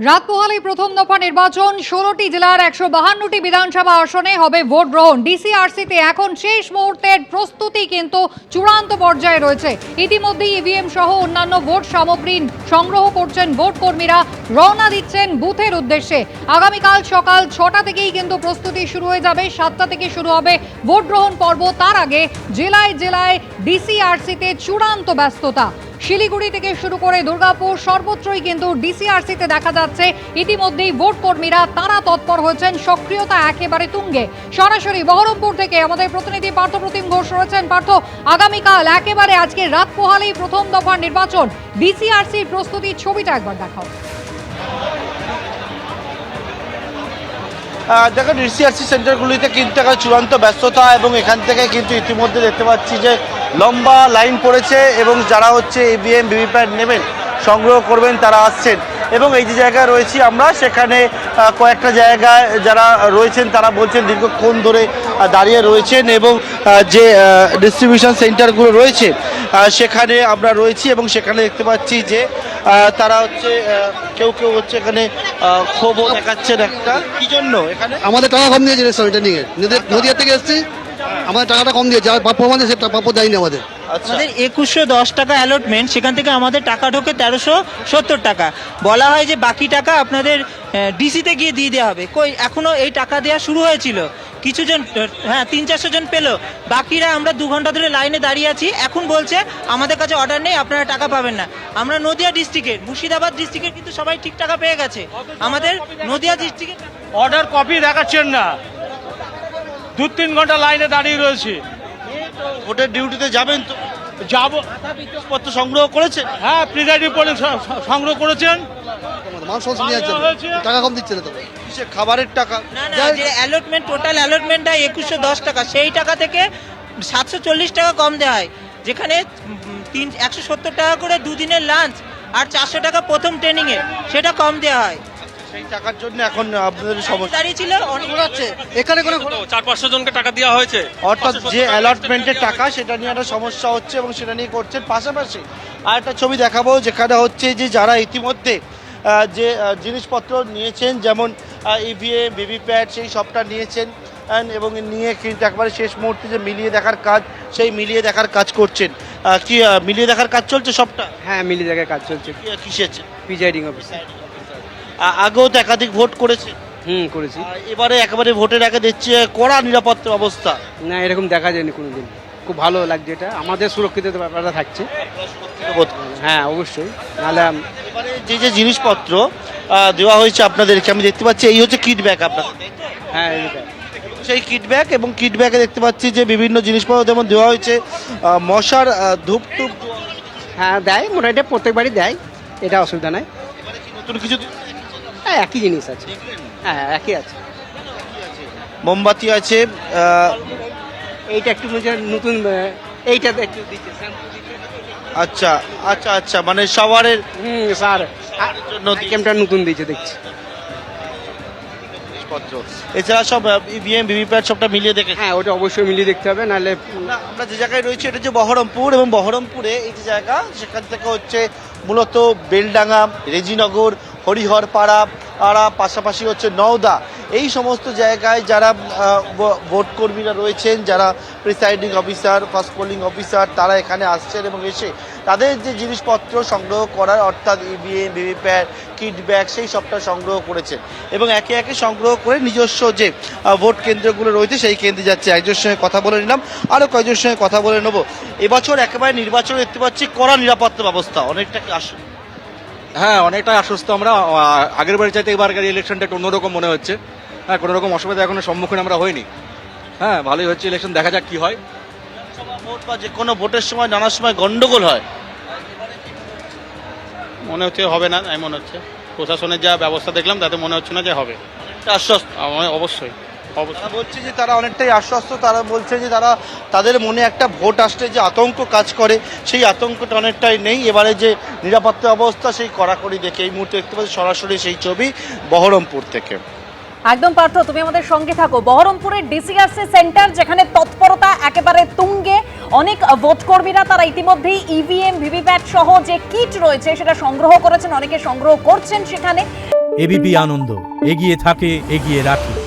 রাত পোহালেই প্রথম দফা নির্বাচন ১৬টি জেলার ১৫২টি বিধানসভা আসনে হবে ভোট গ্রহণ। ডিসিআরসিতে এখন শেষ মুহূর্তের প্রস্তুতি কিন্তু চূড়ান্ত পর্যায়ে রয়েছে। ইতিমধ্যেই ইভিএম সহ অন্যান্য ভোট সামগ্রী সংগ্রহ করছেন ভোট কর্মীরা, রওনা দিচ্ছেন বুথের উদ্দেশ্যে। আগামীকাল সকাল ৬টা থেকেই কিন্তু প্রস্তুতি শুরু হয়ে যাবে। ৭টা থেকে শুরু হবে ভোট গ্রহণ পর্ব। তার আগে জেলায় জেলায় ডিসিআরসিতে চূড়ান্ত ব্যস্ততা। শিলিগুড়ি থেকে শুরু করে দুর্গাপুর সর্বত্রই কিন্তু ডিসিআরসিতে দেখা যাচ্ছে ইতিমধ্যেই ভোট কর্মীরা তারা তৎপর হয়েছেন, সক্রিয়তা একেবারে তুঙ্গে। সরাসরি বহরমপুর থেকে আমাদের প্রতিনিধি পার্থপ্রতিম ঘোষ রয়েছেন। পার্থ, আগামীকাল একেবারে আজকে রাত পোহালেই প্রথম দফার নির্বাচন, ডিসিআরসির প্রস্তুতির ছবিটা একবার দেখাও। দেখো, ডিসিআরসি সেন্টারগুলিতে কিন্তু একটা চূড়ান্ত ব্যস্ততা এবং এখান থেকে কিন্তু ইতিমধ্যে দেখতে পাচ্ছি যে লম্বা লাইন পড়েছে এবং যারা হচ্ছে ইভিএম ভিভিপ্যাট নেবেন, সংগ্রহ করবেন, তারা আসছেন। এবং এই যে জায়গায় রয়েছি আমরা, সেখানে কয়েকটা জায়গায় যারা রয়েছেন তারা বলছেন দীর্ঘক্ষণ ধরে দাঁড়িয়ে রয়েছেন এবং যে ডিস্ট্রিবিউশন সেন্টারগুলো রয়েছে সেখানে আমরা রয়েছি এবং সেখানে দেখতে পাচ্ছি যে তারা হচ্ছে কেউ কেউ হচ্ছে এখানে ক্ষোভও দেখাচ্ছেন। একটা কি জন্য এখানে আমাদের টাকা কম দিয়েছে রেস্টুরেন্টে নিয়ে নদীয়া থেকে এসেছি, আমাদের টাকাটা কম দিয়েছে, আর প্রাপ্য আমাদের সে প্রাপ্য দেয়নি আমাদের। আমাদের ২১১০ টাকা অ্যালটমেন্ট, সেখান থেকে আমাদের টাকা ঢোকে ১৩৭০ টাকা। বলা হয় যে বাকি টাকা আপনাদের ডিসিতে গিয়ে দিয়ে দেওয়া হবে। কই, এখনো এই টাকা দেওয়া শুরু হয়েছিল, কিছুজন ৩-৪০০ জন পেলো, বাকিরা আমরা ২ ঘন্টা ধরে লাইনে দাঁড়িয়ে আছি। এখন বলছে আমাদের কাছে অর্ডার নেই, আপনারা টাকা পাবেন না। আমরা নদিয়া ডিস্ট্রিক্টের, মুর্শিদাবাদ ডিস্ট্রিক্টের কিন্তু সবাই ঠিক টাকা পেয়ে গেছে, আমাদের নদিয়া ডিস্ট্রিক্টের অর্ডার কপি দেখাচ্ছেন না। ২-৩ ঘন্টা লাইনে দাঁড়িয়ে রয়েছি। ভোটের ডিউটিতে যাবেন তো? যাবো। পত্র সংগ্রহ করেছেন? হ্যাঁ, প্রিজাইডিং করে সংগ্রহ করেছেন। মানুষ নিয়ে যাচ্ছে, টাকা কম দিচ্ছে না তো। কিসে খাবারের টাকা? না না, যে অ্যালটমেন্ট, টোটাল অ্যালটমেন্টটা ২১১০ টাকা, সেই টাকা থেকে ৭৪০ টাকা কম দেওয়া হয়, যেখানে ১৭০ টাকা করে দুদিনের লাঞ্চ আর ৪০০ টাকা প্রথম ট্রেনিংয়ে, সেটা কম দেওয়া হয়। সেই টাকার জন্য এখন আপনাদের সমস্যা দাঁড়িয়ে ছিল অনেক ঘোরাচ্ছে এখানে কোনো ৪-৫০০ জনকে টাকা দেওয়া হয়েছে, অর্থাৎ যে অ্যালটমেন্টের টাকা সেটা নিয়ে একটা সমস্যা হচ্ছে এবং সেটা নিয়ে করছেন। পাশাপাশি আর একটা ছবি দেখাবো যেখানে হচ্ছে যে যারা ইতিমধ্যে যে জিনিসপত্র নিয়েছেন, যেমন ইভিএম ভিভিপ্যাট, সেই সবটা নিয়েছেন এবং নিয়ে কিন্তু একবারে শেষ মুহূর্তে যে মিলিয়ে দেখার কাজ, সেই মিলিয়ে দেখার কাজ করছেন। কি মিলিয়ে দেখার কাজ চলছে সবটা? হ্যাঁ, মিলিয়ে দেখার কাজ চলছে। কিসের? Presiding officer. আগেও তো একাধিক ভোট করেছে। করেছি। এবারে একেবারে ভোটের আগে দেখছি কড়া নিরাপত্তা অবস্থা। না, এরকম দেখা যায়নি কোনোদিন। খুব ভালো লাগছে, এটা আমাদের সুরক্ষিত ব্যাপারটা থাকছে। হ্যাঁ, অবশ্যই। নাহলে এবারে যে যে জিনিসপত্র দেওয়া হয়েছে আপনাদেরকে, আমি দেখতে পাচ্ছি এই হচ্ছে কিট ব্যাগ আপনার। হ্যাঁ, এটা সেই কিট ব্যাগ, এবং কিট ব্যাগে দেখতে পাচ্ছি যে বিভিন্ন জিনিসপত্র যেমন দেওয়া হয়েছে মশার ধূপ টুপ। হ্যাঁ দেয়, মোটামুটি প্রত্যেকবারই দেয়, এটা অসুবিধা নাই। এবারে কি নতুন কিছু? হ্যাঁ, একই জিনিস আছে। হ্যাঁ, একই আছে। মোমবাতি আছে। এইটা একটু নতুন, এইটা একটু দিচ্ছে, শ্যাম্পু দিচ্ছে। আচ্ছা আচ্ছা আচ্ছা, মানে সবারের স্যার জন্য আইটেমটা নতুন দিয়েছে দেখছি। জিনিসপত্র এছাড়া সব ইভিএম ভিভিপ্যাট সবটা মিলিয়ে দেখেছি। হ্যাঁ, ওটা অবশ্যই মিলিয়ে দেখতে হবে, নাহলে আমরা যে জায়গায় রয়েছি এটা হচ্ছে বহরমপুর, এবং বহরমপুরে এই যে জায়গা, সেখান থেকে হচ্ছে মূলত বেলডাঙ্গা, রেজিনগর, হরিহরপাড়া, পাশাপাশি হচ্ছে নওদা, এই সমস্ত জায়গায় যারা ভোট কর্মীরা রয়েছেন, যারা presiding officer, first polling officer, তারা এখানে আসছেন এবং এসে তাদের যে জিনিসপত্র সংগ্রহ করার, অর্থাৎ ইভিএম ভিভিপ্যাট, কিট ব্যাগ, সেই সবটা সংগ্রহ করেছেন এবং একে একে সংগ্রহ করে নিজস্ব যে ভোট কেন্দ্রগুলো রয়েছে সেই কেন্দ্রে যাচ্ছে। একজনের সঙ্গে কথা বলে নিলাম, আরও কয়েকজনের সঙ্গে কথা বলে নেবো। এবছর একেবারে নির্বাচন দেখতে পাচ্ছি কড়া নিরাপত্তা ব্যবস্থা, অনেকটা কি আসুন? হ্যাঁ, অনেকটাই আশ্বস্ত আমরা। আগের বারে চাইতে এবারকার ইলেকশনটা একটু অন্যরকম মনে হচ্ছে। হ্যাঁ, কোনো রকম অসুবিধা এখনো সম্মুখীন আমরা হইনি। হ্যাঁ, ভালোই হচ্ছে ইলেকশন, দেখা যাক কি হয়। ভোট বা যে কোনো ভোটের সময় নানার সময় গন্ডগোল হয়, মনে হচ্ছে হবে না, আমি মনে হচ্ছে প্রশাসনের যা ব্যবস্থা দেখলাম তাতে মনে হচ্ছে না যে হবে। আশ্বস্ত? অবশ্যই তারা বলছে যে তারা অনেকটাই আশ্বস্ত। তারা বলছে যে তাদের মনে একটা ভোট আসলে যে আতঙ্ক কাজ করে, সেই আতঙ্কটা অনেকটাই নেই। এবারে যে নিরাপত্তা অবস্থা সেই কড়াকড়ি দেখে এই মুহূর্তে দেখতে পাচ্ছি সরাসরি সেই ছবি বহরমপুর থেকে। একদম পার্থ, তুমি আমাদের সঙ্গে থাকো। বহরমপুরের ডিসিআরসি সেন্টার, যেখানে তৎপরতা একেবারে তুঙ্গে। অনেক ভোট কর্মীরা তারা ইতিমধ্যেই ইভিএম ভিভিপ্যাট সহ যে কিট রয়েছে সেটা সংগ্রহ করেছেন, অনেকে সংগ্রহ করছেন সেখানে। এবিপি আনন্দ, এগিয়ে থাকে, এগিয়ে রাখে।